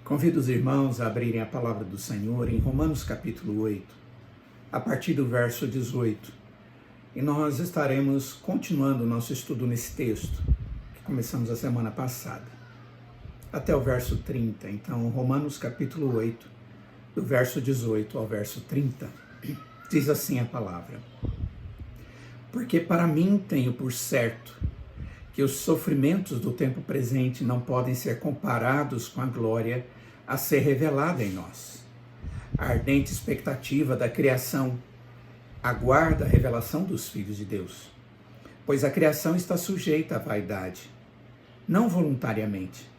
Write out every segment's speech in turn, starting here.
Convido os irmãos a abrirem a palavra do Senhor em Romanos capítulo 8, a partir do verso 18. E nós estaremos continuando o nosso estudo nesse texto, que começamos a semana passada, até o verso 30. Então, Romanos capítulo 8, do verso 18 ao verso 30, diz assim a palavra: Porque para mim tenho por certo que os sofrimentos do tempo presente não podem ser comparados com a glória a ser revelada em nós. A ardente expectativa da criação aguarda a revelação dos filhos de Deus, pois a criação está sujeita à vaidade, não voluntariamente,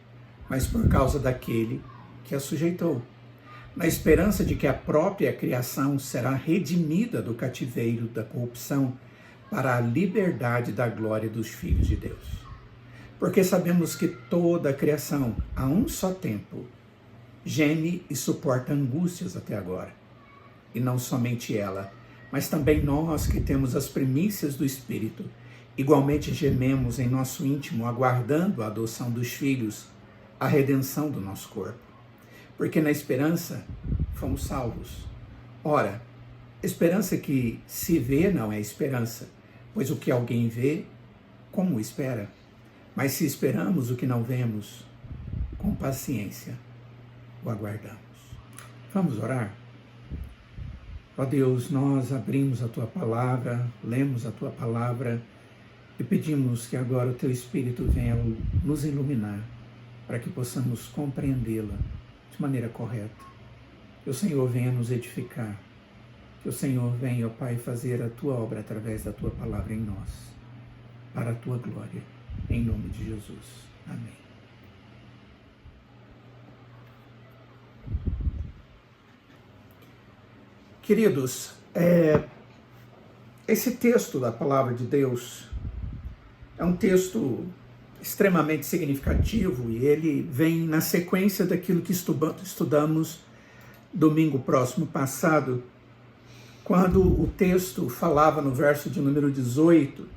mas por causa daquele que a sujeitou, na esperança de que a própria criação será redimida do cativeiro da corrupção para a liberdade da glória dos filhos de Deus. Porque sabemos que toda a criação, a um só tempo, geme e suporta angústias até agora. E não somente ela, mas também nós que temos as primícias do Espírito, igualmente gememos em nosso íntimo, aguardando a adoção dos filhos, a redenção do nosso corpo. Porque na esperança fomos salvos. Ora, esperança que se vê não é esperança, pois o que alguém vê, como espera? Mas se esperamos o que não vemos, com paciência o aguardamos. Vamos orar? Ó Deus, nós abrimos a Tua palavra, lemos a Tua palavra e pedimos que agora o Teu Espírito venha nos iluminar para que possamos compreendê-la de maneira correta. Que o Senhor venha nos edificar. Que o Senhor venha, ó Pai, fazer a Tua obra através da Tua palavra em nós, para a Tua glória, em nome de Jesus. Amém. Queridos, esse texto da palavra de Deus é um texto extremamente significativo e ele vem na sequência daquilo que estudamos domingo próximo passado, quando o texto falava no verso de número 18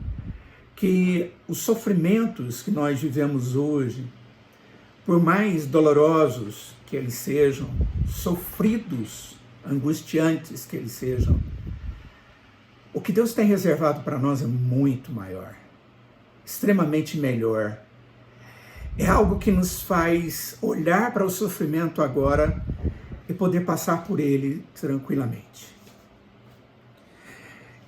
que os sofrimentos que nós vivemos hoje, por mais dolorosos que eles sejam, sofridos, angustiantes que eles sejam, o que Deus tem reservado para nós é muito maior, extremamente melhor. É algo que nos faz olhar para o sofrimento agora e poder passar por ele tranquilamente.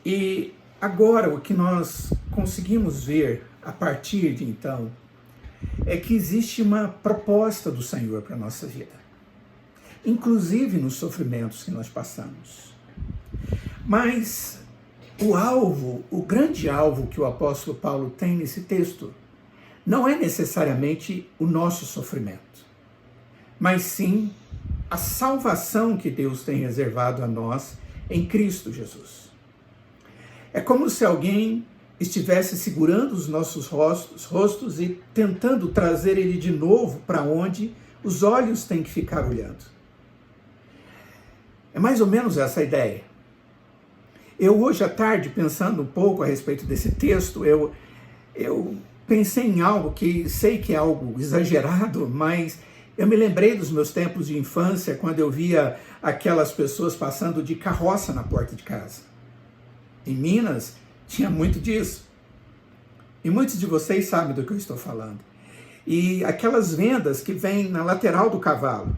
E agora o que nós conseguimos ver a partir de então é que existe uma proposta do Senhor para a nossa vida, inclusive nos sofrimentos que nós passamos. Mas o grande alvo que o apóstolo Paulo tem nesse texto não é necessariamente o nosso sofrimento, mas sim a salvação que Deus tem reservado a nós em Cristo Jesus. É como se alguém estivesse segurando os nossos rostos e tentando trazer ele de novo para onde os olhos têm que ficar olhando. É mais ou menos essa a ideia. Eu hoje à tarde, pensando um pouco a respeito desse texto, eu pensei em algo que sei que é algo exagerado, mas eu me lembrei dos meus tempos de infância, quando eu via aquelas pessoas passando de carroça na porta de casa. Em Minas, tinha muito disso. E muitos de vocês sabem do que eu estou falando. E aquelas vendas que vêm na lateral do cavalo,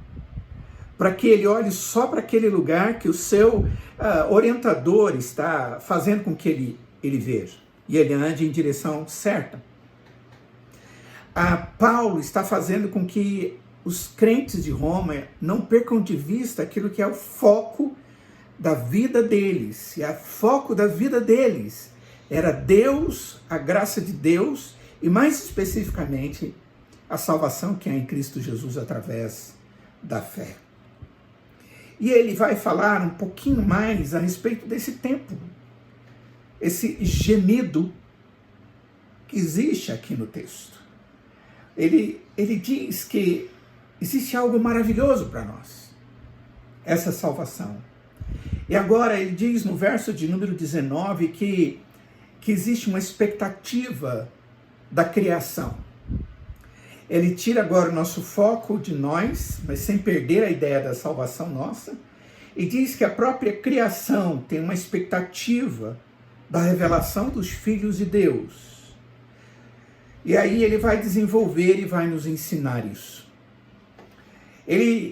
para que ele olhe só para aquele lugar que o seu orientador está fazendo com que ele veja. E ele ande em direção certa. Paulo está fazendo com que os crentes de Roma não percam de vista aquilo que é o foco da vida deles. E o foco da vida deles era Deus, a graça de Deus, e mais especificamente a salvação que há em Cristo Jesus através da fé. E ele vai falar um pouquinho mais a respeito desse tempo, esse gemido que existe aqui no texto. Ele diz que existe algo maravilhoso para nós, essa salvação. E agora ele diz no verso de número 19 que existe uma expectativa da criação. Ele tira agora o nosso foco de nós, mas sem perder a ideia da salvação nossa, e diz que a própria criação tem uma expectativa da revelação dos filhos de Deus. E aí ele vai desenvolver e vai nos ensinar isso.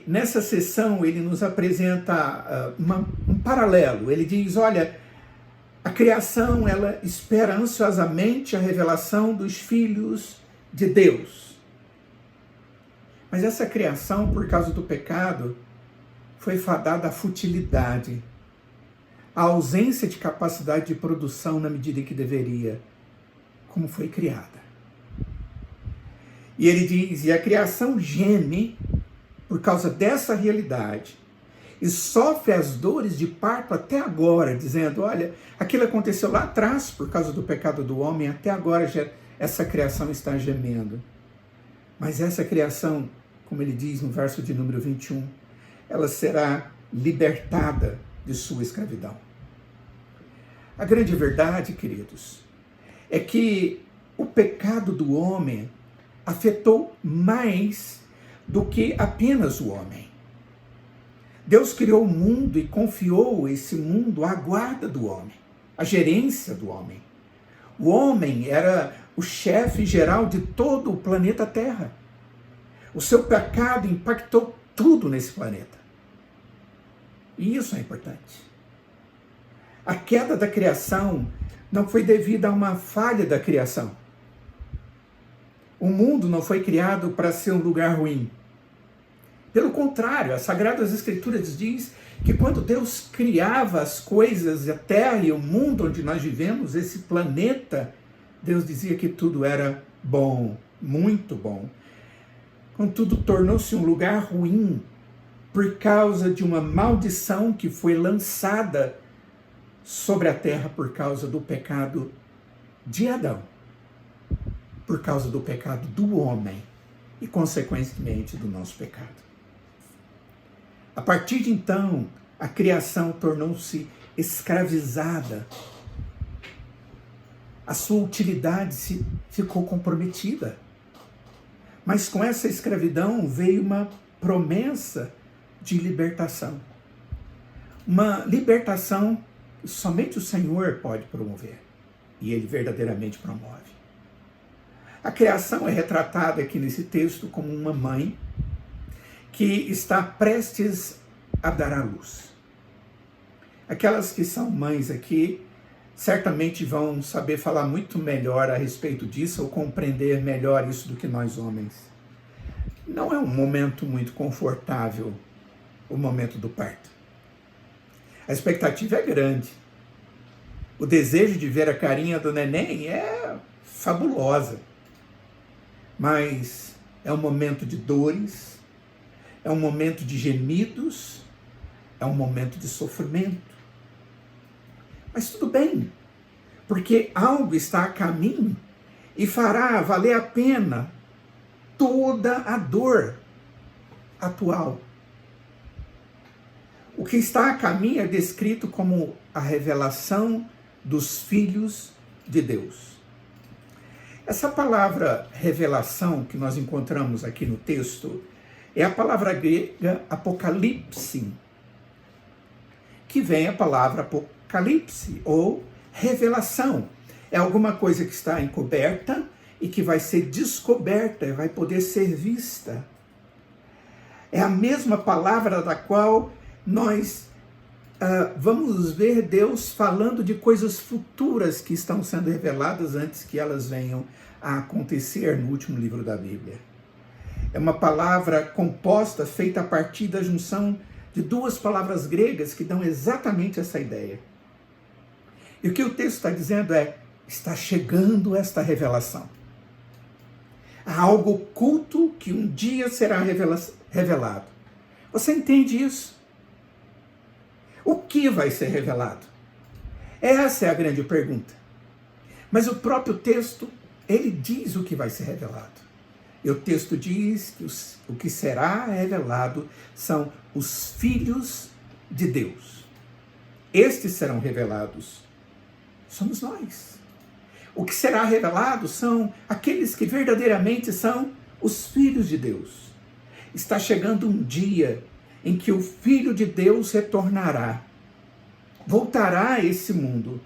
Nessa sessão, ele nos apresenta um paralelo. Ele diz, olha, a criação, ela espera ansiosamente a revelação dos filhos de Deus. Mas essa criação, por causa do pecado, foi fadada à futilidade, à ausência de capacidade de produção na medida que deveria, como foi criada. E ele diz, e a criação geme por causa dessa realidade, e sofre as dores de parto até agora, dizendo, olha, aquilo aconteceu lá atrás por causa do pecado do homem, até agora essa criação está gemendo. Mas essa criação, como ele diz no verso de número 21, ela será libertada de sua escravidão. A grande verdade, queridos, é que o pecado do homem afetou mais do que apenas o homem. Deus criou o mundo e confiou esse mundo à guarda do homem, à gerência do homem. O homem era o chefe geral de todo o planeta Terra. O seu pecado impactou tudo nesse planeta. E isso é importante. A queda da criação não foi devida a uma falha da criação. O mundo não foi criado para ser um lugar ruim. Pelo contrário, as Sagradas Escrituras diz que quando Deus criava as coisas, a terra e o mundo onde nós vivemos, esse planeta, Deus dizia que tudo era bom, muito bom. Contudo, tornou-se um lugar ruim por causa de uma maldição que foi lançada sobre a terra por causa do pecado de Adão, por causa do pecado do homem e, consequentemente, do nosso pecado. A partir de então, a criação tornou-se escravizada. A sua utilidade ficou comprometida. Mas com essa escravidão veio uma promessa de libertação. Uma libertação que somente o Senhor pode promover. E Ele verdadeiramente promove. A criação é retratada aqui nesse texto como uma mãe que está prestes a dar à luz. Aquelas que são mães aqui certamente vão saber falar muito melhor a respeito disso ou compreender melhor isso do que nós homens. Não é um momento muito confortável o momento do parto. A expectativa é grande. O desejo de ver a carinha do neném é fabulosa. Mas é um momento de dores, é um momento de gemidos, é um momento de sofrimento. Mas tudo bem, porque algo está a caminho e fará valer a pena toda a dor atual. O que está a caminho é descrito como a revelação dos filhos de Deus. Essa palavra revelação que nós encontramos aqui no texto é a palavra grega apocalipse, que vem a palavra apocalipse ou revelação. É alguma coisa que está encoberta e que vai ser descoberta e vai poder ser vista. É a mesma palavra da qual nós vamos ver Deus falando de coisas futuras que estão sendo reveladas antes que elas venham a acontecer no último livro da Bíblia. É uma palavra composta, feita a partir da junção de duas palavras gregas que dão exatamente essa ideia. E o que o texto está dizendo é, está chegando esta revelação. Há algo oculto que um dia será revelado. Você entende isso? O que vai ser revelado? Essa é a grande pergunta. Mas o próprio texto, ele diz o que vai ser revelado. E o texto diz que o que será revelado são os filhos de Deus. Estes serão revelados. Somos nós. O que será revelado são aqueles que verdadeiramente são os filhos de Deus. Está chegando um dia em que o Filho de Deus retornará, voltará a esse mundo.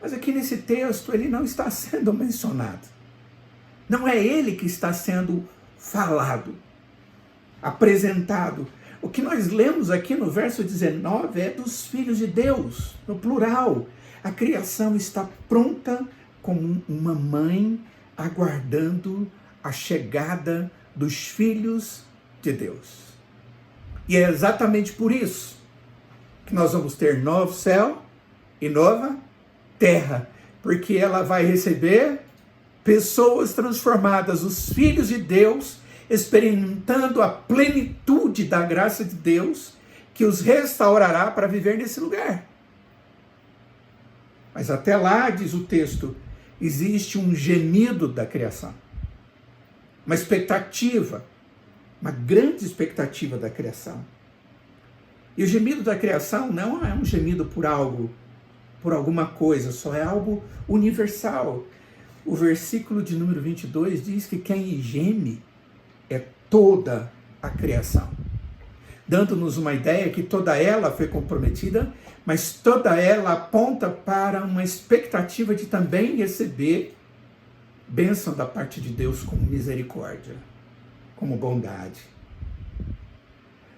Mas aqui nesse texto ele não está sendo mencionado. Não é ele que está sendo falado, apresentado. O que nós lemos aqui no verso 19 é dos filhos de Deus, no plural. A criação está pronta como uma mãe aguardando a chegada dos filhos de Deus. E é exatamente por isso que nós vamos ter novo céu e nova terra, porque ela vai receber pessoas transformadas, os filhos de Deus, experimentando a plenitude da graça de Deus, que os restaurará para viver nesse lugar. Mas até lá, diz o texto, existe um gemido da criação, uma expectativa, uma grande expectativa da criação. E o gemido da criação não é um gemido por algo, por alguma coisa, só é algo universal. O versículo de número 22 diz que quem geme é toda a criação, dando-nos uma ideia que toda ela foi comprometida, mas toda ela aponta para uma expectativa de também receber bênção da parte de Deus como misericórdia, como bondade.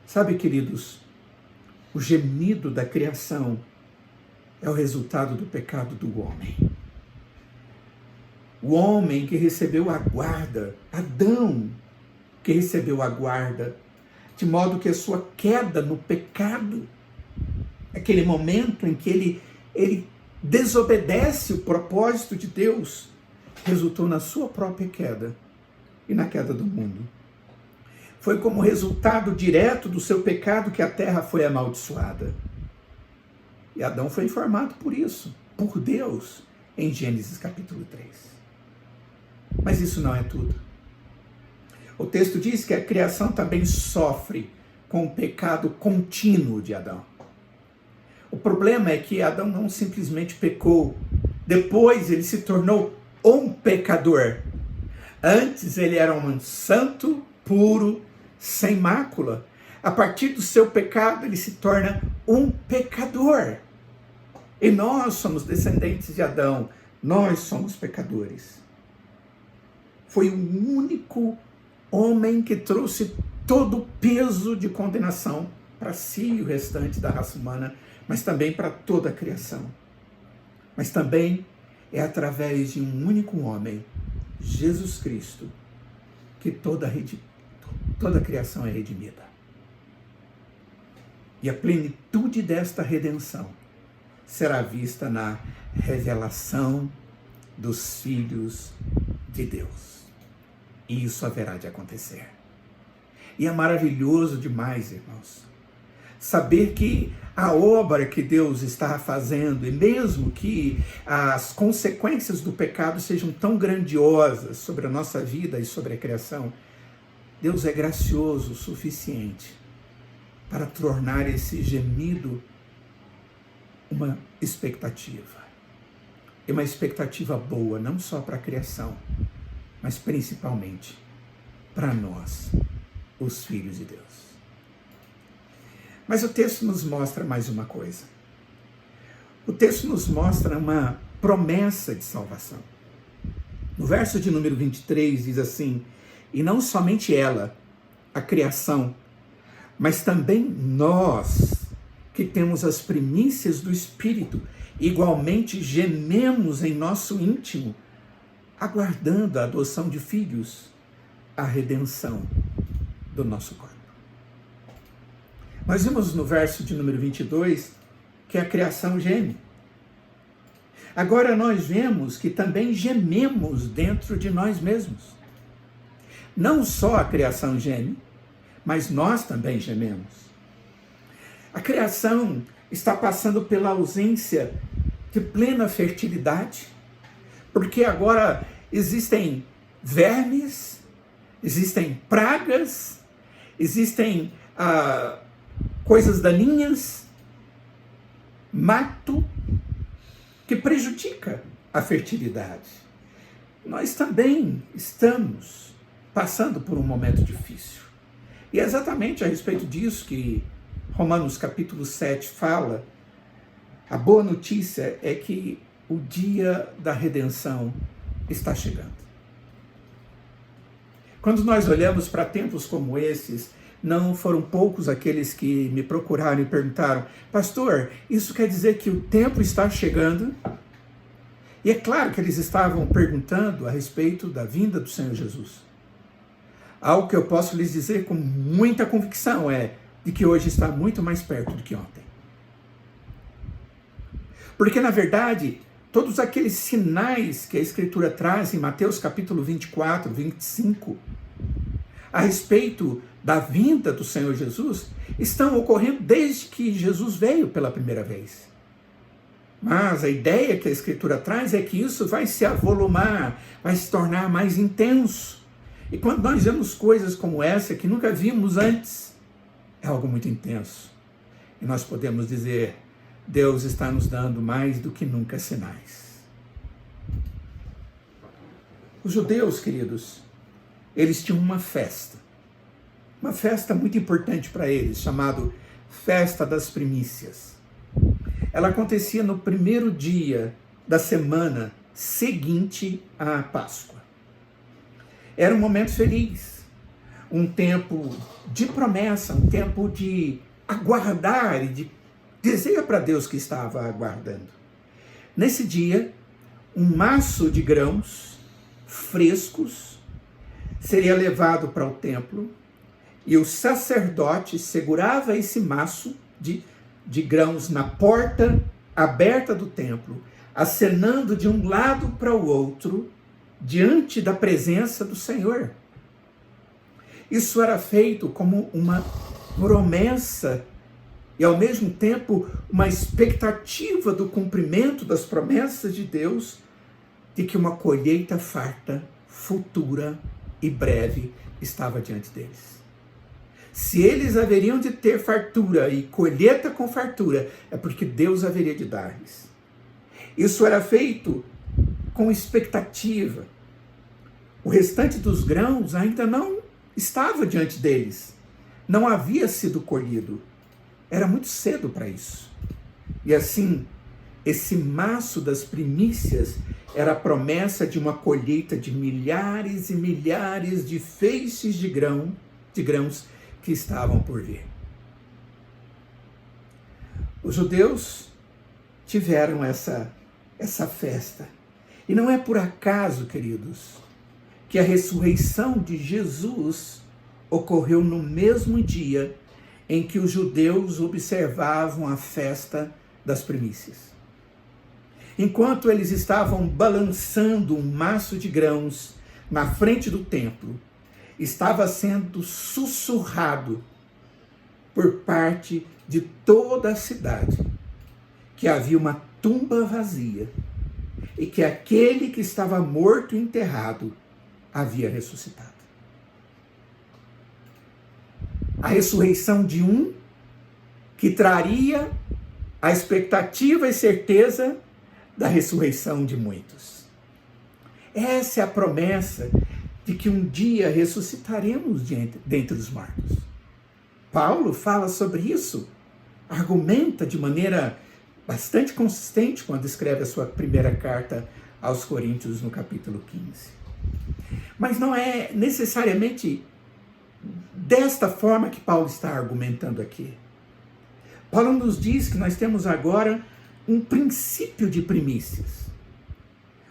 Sabe, queridos, o gemido da criação é o resultado do pecado do homem. O homem que recebeu a guarda, Adão, que recebeu a guarda, de modo que a sua queda no pecado, aquele momento em que ele desobedece o propósito de Deus, resultou na sua própria queda e na queda do mundo. Foi como resultado direto do seu pecado que a terra foi amaldiçoada. E Adão foi informado por isso, por Deus, em Gênesis capítulo 3. Mas isso não é tudo. O texto diz que a criação também sofre com o pecado contínuo de Adão. O problema é que Adão não simplesmente pecou, depois ele se tornou um pecador. Antes ele era um santo, puro, sem mácula. A partir do seu pecado ele se torna um pecador. E nós somos descendentes de Adão, nós somos pecadores. Foi o único homem que trouxe todo o peso de condenação para si e o restante da raça humana, mas também para toda a criação. Mas também é através de um único homem, Jesus Cristo, que toda a criação é redimida. E a plenitude desta redenção será vista na revelação dos filhos de Deus. E isso haverá de acontecer. E é maravilhoso demais, irmãos, saber que a obra que Deus está fazendo, e mesmo que as consequências do pecado sejam tão grandiosas sobre a nossa vida e sobre a criação, Deus é gracioso o suficiente para tornar esse gemido uma expectativa. E uma expectativa boa, não só para a criação, mas principalmente para nós, os filhos de Deus. Mas o texto nos mostra mais uma coisa. O texto nos mostra uma promessa de salvação. No verso de número 23 diz assim: e não somente ela, a criação, mas também nós, que temos as primícias do Espírito, igualmente gememos em nosso íntimo, aguardando a adoção de filhos, a redenção do nosso corpo. Nós vimos no verso de número 22 que a criação geme. Agora nós vemos que também gememos dentro de nós mesmos. Não só a criação geme, mas nós também gememos. A criação está passando pela ausência de plena fertilidade, porque agora existem vermes, existem pragas, existem coisas daninhas, mato, que prejudica a fertilidade. Nós também estamos passando por um momento difícil. E é exatamente a respeito disso que Romanos capítulo 7 fala. A boa notícia é que o dia da redenção está chegando. Quando nós olhamos para tempos como esses, não foram poucos aqueles que me procuraram e perguntaram: pastor, isso quer dizer que o tempo está chegando? E é claro que eles estavam perguntando a respeito da vinda do Senhor Jesus. Algo que eu posso lhes dizer com muita convicção é de que hoje está muito mais perto do que ontem. Porque, na verdade, todos aqueles sinais que a Escritura traz em Mateus capítulo 24, 25, a respeito da vinda do Senhor Jesus, estão ocorrendo desde que Jesus veio pela primeira vez. Mas a ideia que a Escritura traz é que isso vai se avolumar, vai se tornar mais intenso. E quando nós vemos coisas como essa, que nunca vimos antes, é algo muito intenso. E nós podemos dizer: Deus está nos dando mais do que nunca sinais. Os judeus, queridos, eles tinham uma festa muito importante para eles, chamada Festa das Primícias. Ela acontecia no primeiro dia da semana seguinte à Páscoa. Era um momento feliz, um tempo de promessa, um tempo de aguardar e de dizer para Deus que estava aguardando. Nesse dia, um maço de grãos frescos seria levado para o templo e o sacerdote segurava esse maço de grãos na porta aberta do templo, acenando de um lado para o outro, diante da presença do Senhor. Isso era feito como uma promessa e, ao mesmo tempo, uma expectativa do cumprimento das promessas de Deus de que uma colheita farta, futura e breve estava diante deles. Se eles haveriam de ter fartura e colheita com fartura, é porque Deus haveria de dar-lhes. Isso era feito com expectativa. O restante dos grãos ainda não estava diante deles. Não havia sido colhido. Era muito cedo para isso. E assim, esse maço das primícias era a promessa de uma colheita de milhares e milhares de feixes de grãos que estavam por vir. Os judeus tiveram essa festa. E não é por acaso, queridos, que a ressurreição de Jesus ocorreu no mesmo dia em que os judeus observavam a festa das primícias. Enquanto eles estavam balançando um maço de grãos na frente do templo, estava sendo sussurrado por parte de toda a cidade que havia uma tumba vazia e que aquele que estava morto e enterrado havia ressuscitado. A ressurreição de um que traria a expectativa e certeza da ressurreição de muitos. Essa é a promessa de que um dia ressuscitaremos dentre os mortos. Paulo fala sobre isso, argumenta de maneira bastante consistente quando escreve a sua primeira carta aos Coríntios, no capítulo 15. Mas não é necessariamente desta forma que Paulo está argumentando aqui. Paulo nos diz que nós temos agora um princípio de primícias.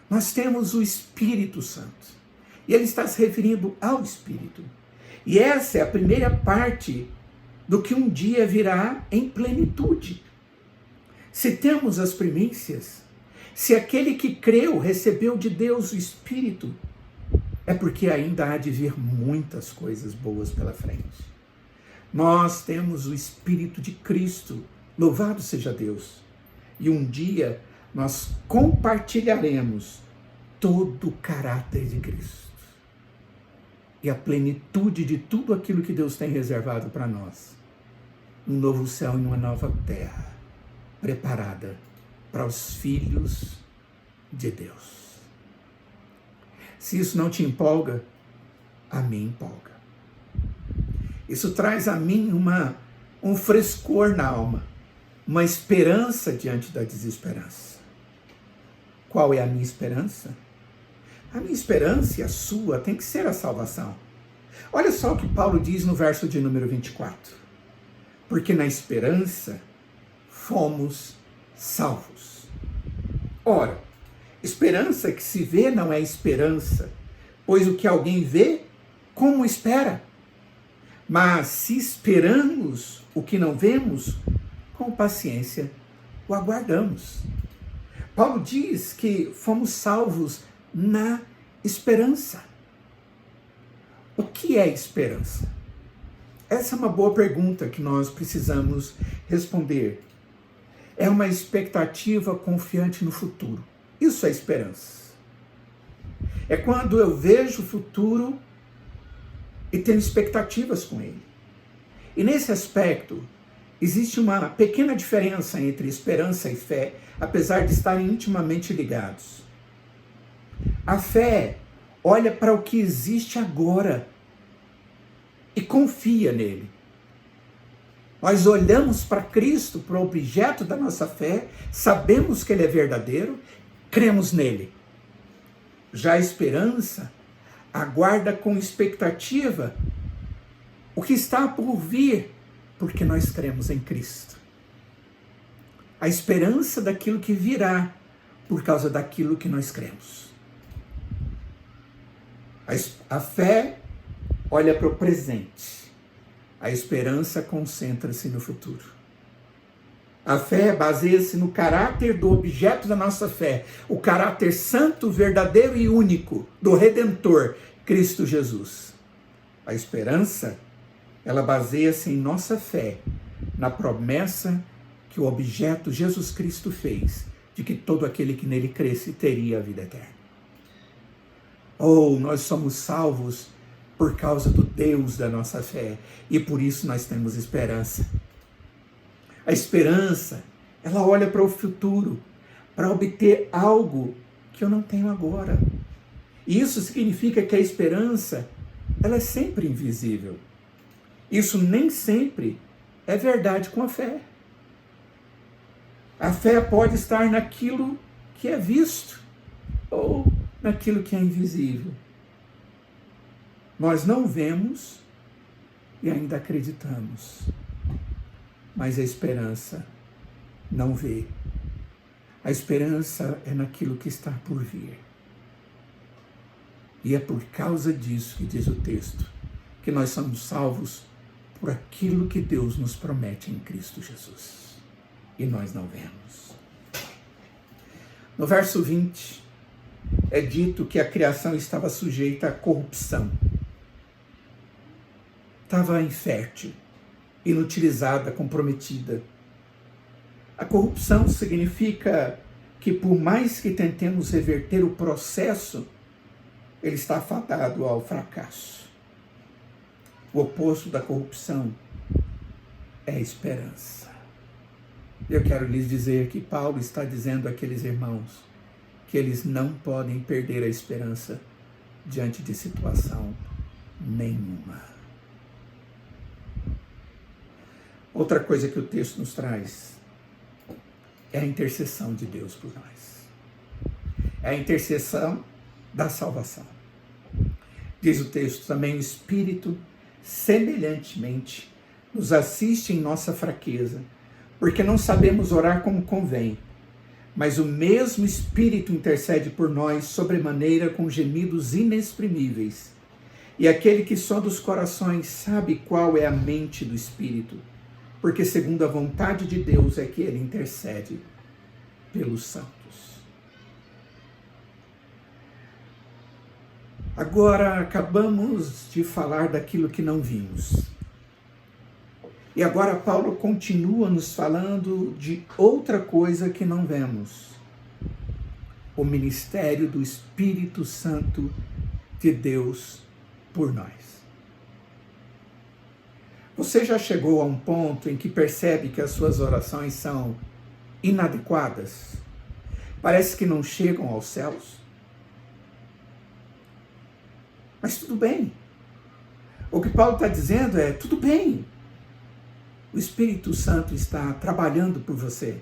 Nós temos o Espírito Santo. E ele está se referindo ao Espírito. E essa é a primeira parte do que um dia virá em plenitude. Se temos as primícias, se aquele que creu recebeu de Deus o Espírito, é porque ainda há de vir muitas coisas boas pela frente. Nós temos o Espírito de Cristo, louvado seja Deus. E um dia nós compartilharemos todo o caráter de Cristo. E a plenitude de tudo aquilo que Deus tem reservado para nós. Um novo céu e uma nova terra, preparada para os filhos de Deus. Se isso não te empolga, a mim empolga. Isso traz a mim um frescor na alma, uma esperança diante da desesperança. Qual é a minha esperança? A minha esperança e a sua tem que ser a salvação. Olha só o que Paulo diz no verso de número 24. Porque na esperança fomos salvos. Ora, esperança que se vê não é esperança, pois o que alguém vê, como espera? Mas se esperamos o que não vemos, com paciência o aguardamos. Paulo diz que fomos salvos na esperança. O que é esperança? Essa é uma boa pergunta que nós precisamos responder. É uma expectativa confiante no futuro. Isso é esperança. É quando eu vejo o futuro e tenho expectativas com ele. E nesse aspecto, existe uma pequena diferença entre esperança e fé, apesar de estarem intimamente ligados. A fé olha para o que existe agora e confia nele. Nós olhamos para Cristo, para o objeto da nossa fé, sabemos que ele é verdadeiro, cremos nele. Já a esperança aguarda com expectativa o que está por vir, porque nós cremos em Cristo. A esperança daquilo que virá, por causa daquilo que nós cremos. A fé olha para o presente. A esperança concentra-se no futuro. A fé baseia-se no caráter do objeto da nossa fé, o caráter santo, verdadeiro e único do Redentor, Cristo Jesus. A esperança, ela baseia-se em nossa fé, na promessa que o objeto Jesus Cristo fez, de que todo aquele que nele cresce teria a vida eterna. Nós somos salvos por causa do Deus da nossa fé, e por isso nós temos esperança. A esperança, ela olha para o futuro, para obter algo que eu não tenho agora. E isso significa que a esperança, ela é sempre invisível. Isso nem sempre é verdade com a fé. A fé pode estar naquilo que é visto, ou naquilo que é invisível. Nós não vemos e ainda acreditamos. Mas a esperança não vê. A esperança é naquilo que está por vir. E é por causa disso que diz o texto, que nós somos salvos por aquilo que Deus nos promete em Cristo Jesus. E nós não vemos. No verso 20, é dito que a criação estava sujeita à corrupção. Estava infértil, inutilizada, comprometida. A corrupção significa que por mais que tentemos reverter o processo, ele está fadado ao fracasso. O oposto da corrupção é a esperança. Eu quero lhes dizer que Paulo está dizendo àqueles irmãos que eles não podem perder a esperança diante de situação nenhuma. Outra coisa que o texto nos traz é a intercessão de Deus por nós. É a intercessão da salvação. Diz o texto também, o Espírito semelhantemente nos assiste em nossa fraqueza, porque não sabemos orar como convém, mas o mesmo Espírito intercede por nós sobremaneira com gemidos inexprimíveis. E aquele que sonda os corações sabe qual é a mente do Espírito, porque segundo a vontade de Deus é que ele intercede pelos santos. Agora acabamos de falar daquilo que não vimos. E agora Paulo continua nos falando de outra coisa que não vemos. O ministério do Espírito Santo de Deus por nós. Você já chegou a um ponto em que percebe que as suas orações são inadequadas? Parece que não chegam aos céus? Mas tudo bem, O que Paulo está dizendo é, tudo bem, o Espírito Santo está trabalhando por você,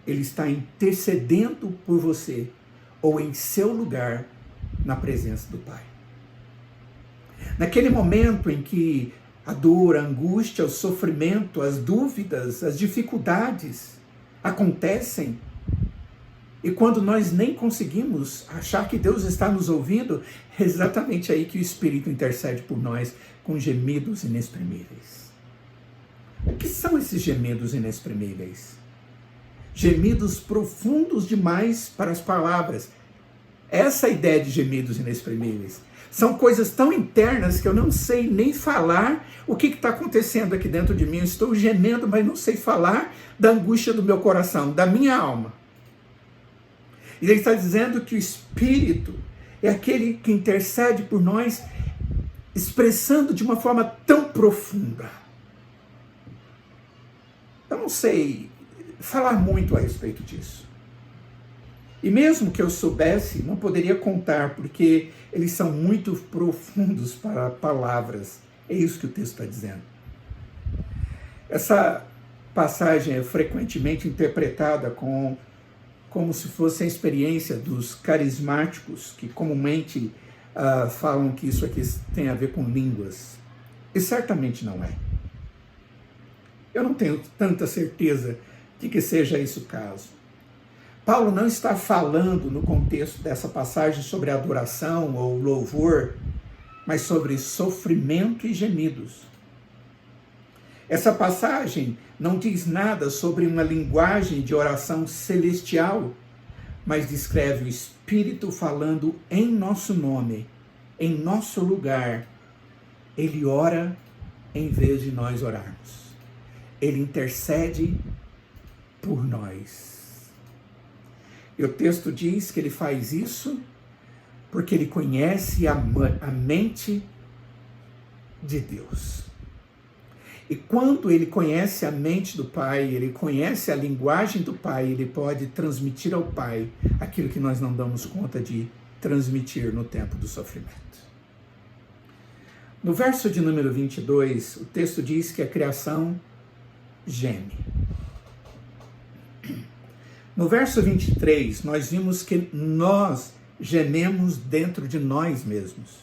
ele está intercedendo por você, ou em seu lugar, na presença do Pai. Naquele momento em que a dor, a angústia, o sofrimento, as dúvidas, as dificuldades acontecem, e quando nós nem conseguimos achar que Deus está nos ouvindo, é exatamente aí que o Espírito intercede por nós com gemidos inexprimíveis. O que são esses gemidos inexprimíveis? Gemidos profundos demais para as palavras. Essa ideia de gemidos inexprimíveis. São coisas tão internas que eu não sei nem falar o que está acontecendo aqui dentro de mim. Eu estou gemendo, mas não sei falar da angústia do meu coração, da minha alma. E ele está dizendo que o Espírito é aquele que intercede por nós, expressando de uma forma tão profunda. Eu não sei falar muito a respeito disso. E mesmo que eu soubesse, não poderia contar, porque eles são muito profundos para palavras. É isso que o texto está dizendo. Essa passagem é frequentemente interpretada como se fosse a experiência dos carismáticos, que comumente falam que isso aqui tem a ver com línguas. E certamente não é. Eu não tenho tanta certeza de que seja esse o caso. Paulo não está falando no contexto dessa passagem sobre adoração ou louvor, mas sobre sofrimento e gemidos. Essa passagem não diz nada sobre uma linguagem de oração celestial, mas descreve o Espírito falando em nosso nome, em nosso lugar. Ele ora em vez de nós orarmos. Ele intercede por nós. E o texto diz que ele faz isso porque ele conhece a mente de Deus. E quando ele conhece a mente do Pai, ele conhece a linguagem do Pai, ele pode transmitir ao Pai aquilo que nós não damos conta de transmitir no tempo do sofrimento. No verso de número 22, o texto diz que a criação geme. No verso 23, nós vimos que nós gememos dentro de nós mesmos.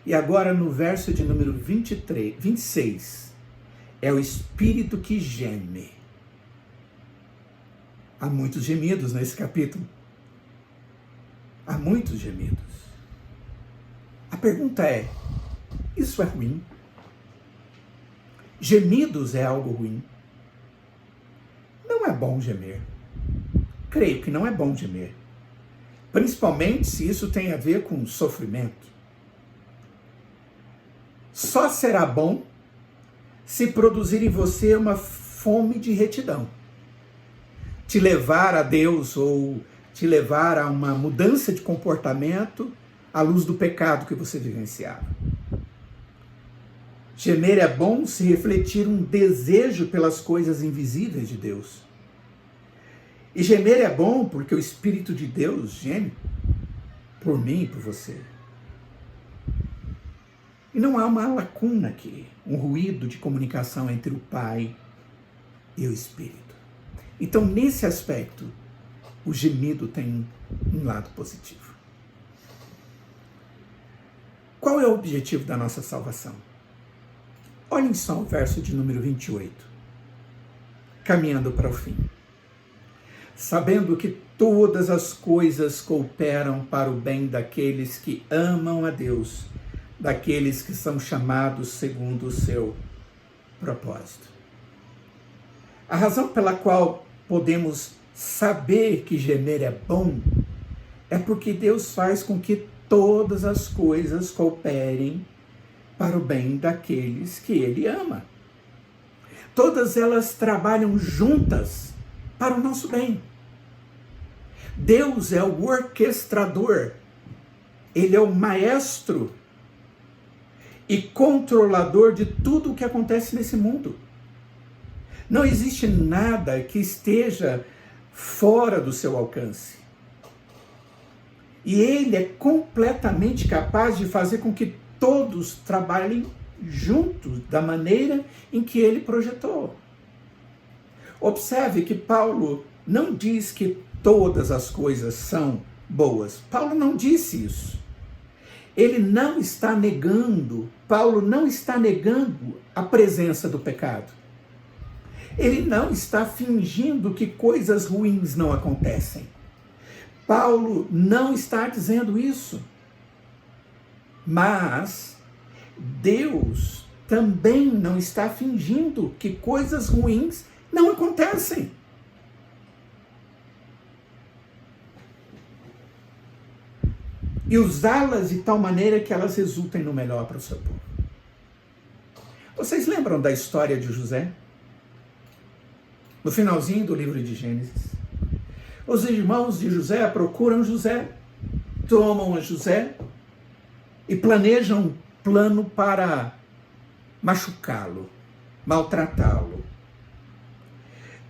E agora no verso de número 26, é o Espírito que geme. Há muitos gemidos nesse capítulo. Há muitos gemidos. A pergunta é, isso é ruim? Gemidos é algo ruim? Não é bom gemer. Creio que não é bom gemer. Principalmente se isso tem a ver com sofrimento. Só será bom se produzir em você uma fome de retidão. Te levar a Deus ou te levar a uma mudança de comportamento à luz do pecado que você vivenciava. Gemer é bom se refletir um desejo pelas coisas invisíveis de Deus. E gemer é bom porque o Espírito de Deus geme por mim e por você. E não há uma lacuna aqui, um ruído de comunicação entre o Pai e o Espírito. Então, nesse aspecto, o gemido tem um lado positivo. Qual é o objetivo da nossa salvação? Olhem só o verso de número 28. Caminhando para o fim. Sabendo que todas as coisas cooperam para o bem daqueles que amam a Deus, daqueles que são chamados segundo o seu propósito. A razão pela qual podemos saber que gemer é bom é porque Deus faz com que todas as coisas cooperem para o bem daqueles que Ele ama. Todas elas trabalham juntas para o nosso bem. Deus é o orquestrador, Ele é o maestro e controlador de tudo o que acontece nesse mundo. Não existe nada que esteja fora do seu alcance. E Ele é completamente capaz de fazer com que todos trabalhem juntos da maneira em que ele projetou. Observe que Paulo não diz que todas as coisas são boas. Paulo não disse isso. Ele não está negando, Paulo não está negando a presença do pecado. Ele não está fingindo que coisas ruins não acontecem. Paulo não está dizendo isso. Mas Deus também não está fingindo que coisas ruins não acontecem. E usá-las de tal maneira que elas resultem no melhor para o seu povo. Vocês lembram da história de José? No finalzinho do livro de Gênesis. Os irmãos de José procuram José, tomam a José e planejam um plano para machucá-lo, maltratá-lo.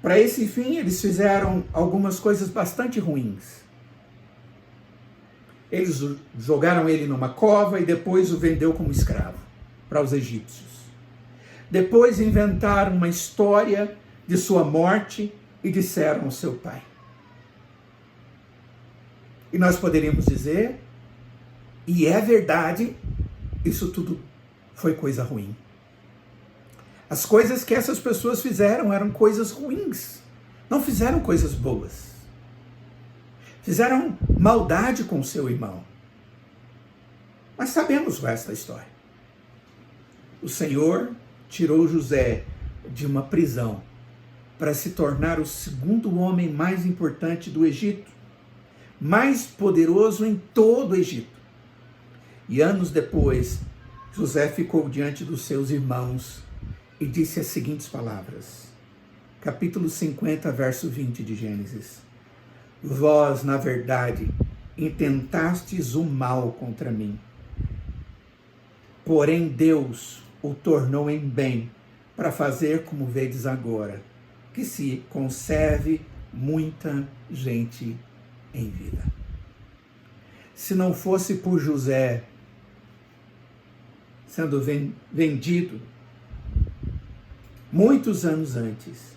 Para esse fim, eles fizeram algumas coisas bastante ruins. Eles jogaram ele numa cova e depois o vendeu como escravo para os egípcios. Depois inventaram uma história de sua morte e disseram ao seu pai. E nós poderíamos dizer, e é verdade, isso tudo foi coisa ruim. As coisas que essas pessoas fizeram eram coisas ruins, não fizeram coisas boas. Fizeram maldade com seu irmão. Mas sabemos o resto da história. O Senhor tirou José de uma prisão para se tornar o segundo homem mais importante do Egito, mais poderoso em todo o Egito. E anos depois, José ficou diante dos seus irmãos e disse as seguintes palavras. Capítulo 50, verso 20 de Gênesis. Vós, na verdade, intentastes o mal contra mim. Porém, Deus o tornou em bem, para fazer como vedes agora, que se conserve muita gente em vida. Se não fosse por José sendo vendido, muitos anos antes,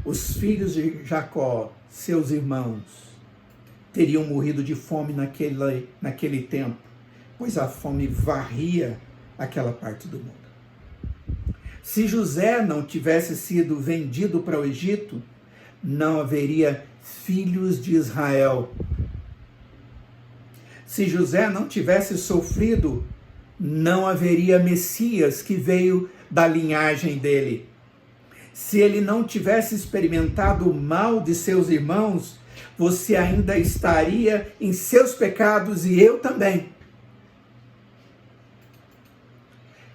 os filhos de Jacó, seus irmãos, teriam morrido de fome naquele tempo, pois a fome varria aquela parte do mundo. Se José não tivesse sido vendido para o Egito, não haveria filhos de Israel. Se José não tivesse sofrido, não haveria Messias que veio da linhagem dele. Se ele não tivesse experimentado o mal de seus irmãos, você ainda estaria em seus pecados e eu também.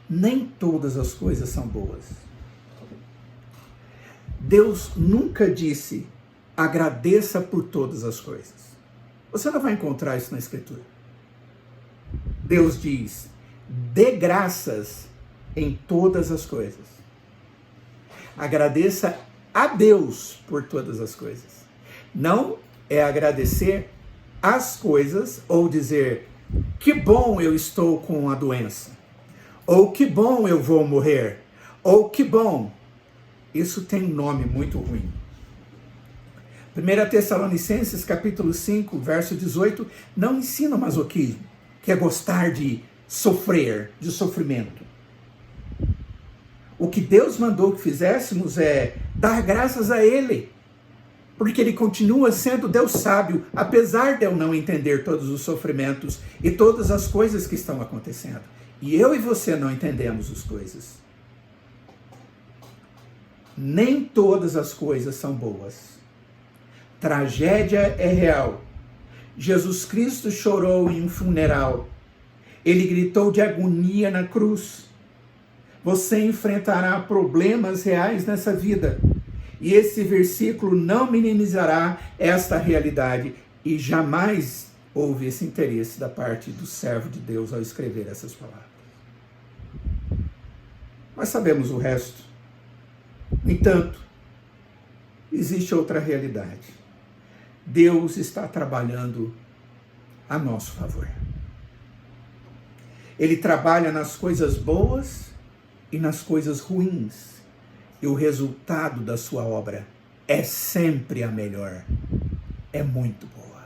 Nem todas as coisas são boas. Deus nunca disse, agradeça por todas as coisas. Você não vai encontrar isso na Escritura. Deus diz, dê graças em todas as coisas. Agradeça a Deus por todas as coisas. Não é agradecer as coisas ou dizer, que bom eu estou com a doença. Ou que bom eu vou morrer. Ou que bom. Isso tem um nome muito ruim. 1 Tessalonicenses capítulo 5, verso 18, não ensina o masoquismo, que é gostar de sofrer, de sofrimento. O que Deus mandou que fizéssemos é dar graças a Ele, porque Ele continua sendo Deus sábio, apesar de eu não entender todos os sofrimentos e todas as coisas que estão acontecendo. E eu e você não entendemos as coisas. Nem todas as coisas são boas. Tragédia é real. Jesus Cristo chorou em um funeral. Ele gritou de agonia na cruz. Você enfrentará problemas reais nessa vida. E esse versículo não minimizará esta realidade. E jamais houve esse interesse da parte do servo de Deus ao escrever essas palavras. Mas sabemos o resto. No entanto, existe outra realidade. Deus está trabalhando a nosso favor. Ele trabalha nas coisas boas e nas coisas ruins. E o resultado da sua obra é sempre a melhor. É muito boa.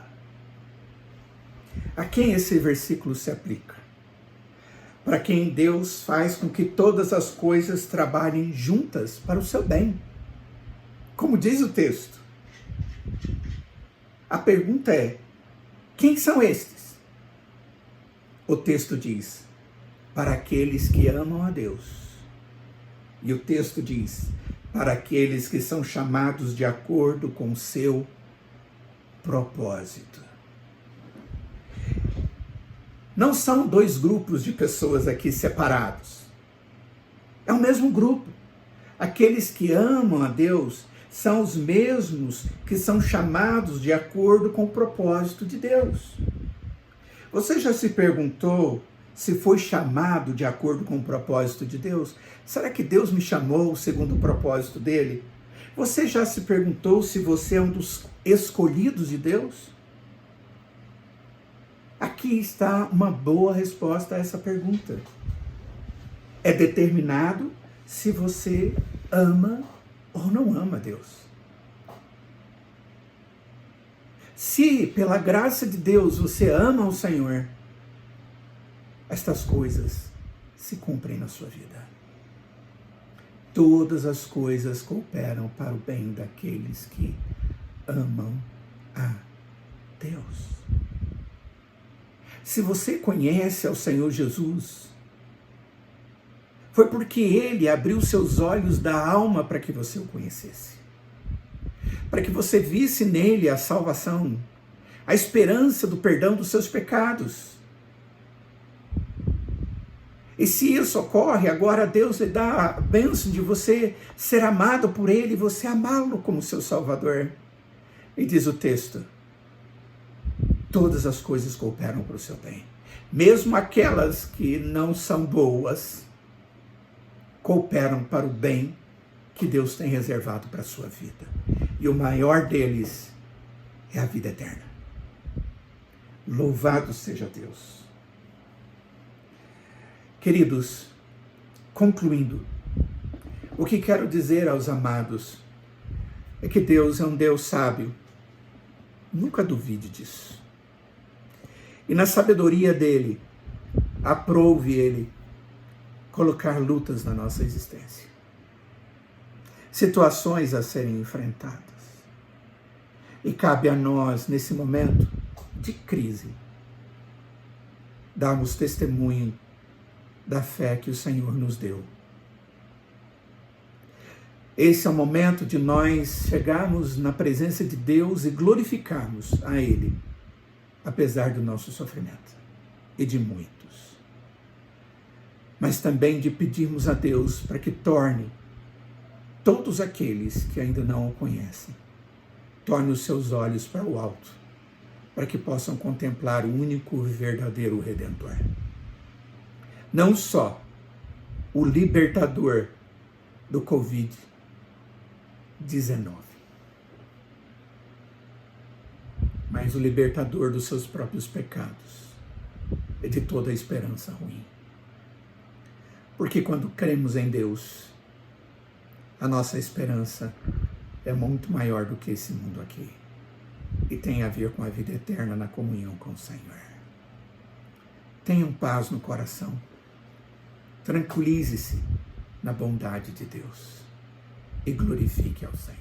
A quem esse versículo se aplica? Para quem Deus faz com que todas as coisas trabalhem juntas para o seu bem. Como diz o texto. A pergunta é: quem são estes? O texto diz: para aqueles que amam a Deus. E o texto diz: para aqueles que são chamados de acordo com o seu propósito. Não são dois grupos de pessoas aqui separados. É o mesmo grupo. Aqueles que amam a Deus são os mesmos que são chamados de acordo com o propósito de Deus. Você já se perguntou se foi chamado de acordo com o propósito de Deus? Será que Deus me chamou segundo o propósito dele? Você já se perguntou se você é um dos escolhidos de Deus? Aqui está uma boa resposta a essa pergunta. É determinado se você ama ou não ama Deus. Se pela graça de Deus você ama o Senhor, estas coisas se cumprem na sua vida. Todas as coisas cooperam para o bem daqueles que amam a Deus. Se você conhece ao Senhor Jesus, foi porque Ele abriu seus olhos da alma para que você o conhecesse. Para que você visse nele a salvação, a esperança do perdão dos seus pecados. E se isso ocorre, agora Deus lhe dá a bênção de você ser amado por Ele e você amá-lo como seu Salvador. E diz o texto: todas as coisas cooperam para o seu bem. Mesmo aquelas que não são boas, cooperam para o bem que Deus tem reservado para a sua vida. E o maior deles é a vida eterna. Louvado seja Deus. Queridos, concluindo, o que quero dizer aos amados é que Deus é um Deus sábio. Nunca duvide disso. E na sabedoria dele, aprove ele colocar lutas na nossa existência. Situações a serem enfrentadas. E cabe a nós, nesse momento de crise, darmos testemunho da fé que o Senhor nos deu. Esse é o momento de nós chegarmos na presença de Deus e glorificarmos a Ele, apesar do nosso sofrimento, e de muitos. Mas também de pedirmos a Deus para que torne todos aqueles que ainda não o conhecem, torne os seus olhos para o alto, para que possam contemplar o único e verdadeiro Redentor. Não só o libertador do Covid-19, mas o libertador dos seus próprios pecados e de toda a esperança ruim. Porque quando cremos em Deus, a nossa esperança é muito maior do que esse mundo aqui e tem a ver com a vida eterna na comunhão com o Senhor. Tenham paz no coração. Tranquilize-se na bondade de Deus e glorifique ao Senhor.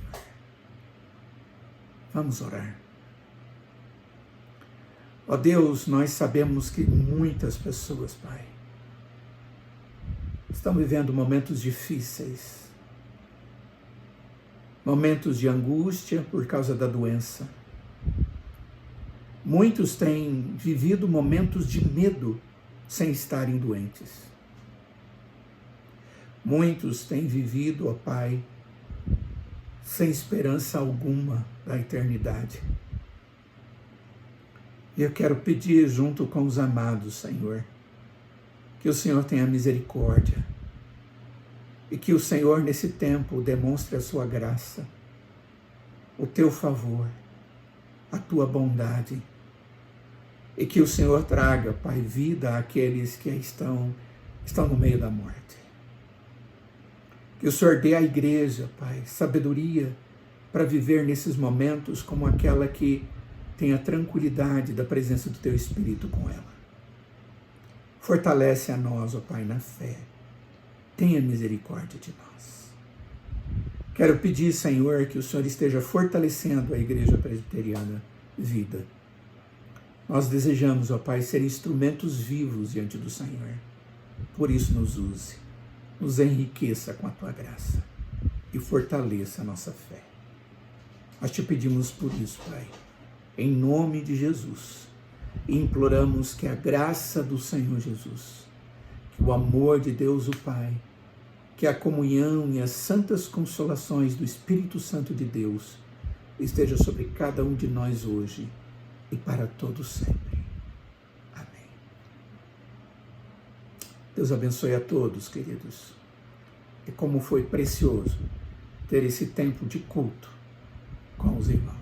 Vamos orar. Ó Deus, nós sabemos que muitas pessoas, Pai, estão vivendo momentos difíceis, momentos de angústia por causa da doença. Muitos têm vivido momentos de medo sem estarem doentes. Muitos têm vivido, ó Pai, sem esperança alguma da eternidade. E eu quero pedir junto com os amados, Senhor, que o Senhor tenha misericórdia e que o Senhor nesse tempo demonstre a sua graça, o teu favor, a tua bondade e que o Senhor traga, Pai, vida àqueles que estão no meio da morte. Que o Senhor dê à igreja, Pai, sabedoria para viver nesses momentos como aquela que tem a tranquilidade da presença do Teu Espírito com ela. Fortalece a nós, ó Pai, na fé. Tenha misericórdia de nós. Quero pedir, Senhor, que o Senhor esteja fortalecendo a Igreja Presbiteriana Vida. Nós desejamos, ó Pai, ser instrumentos vivos diante do Senhor. Por isso nos use, nos enriqueça com a Tua graça e fortaleça a nossa fé. Nós te pedimos por isso, Pai, em nome de Jesus, e imploramos que a graça do Senhor Jesus, que o amor de Deus o Pai, que a comunhão e as santas consolações do Espírito Santo de Deus esteja sobre cada um de nós hoje e para todos sempre. Amém. Deus abençoe a todos, queridos. E como foi precioso ter esse tempo de culto com os irmãos.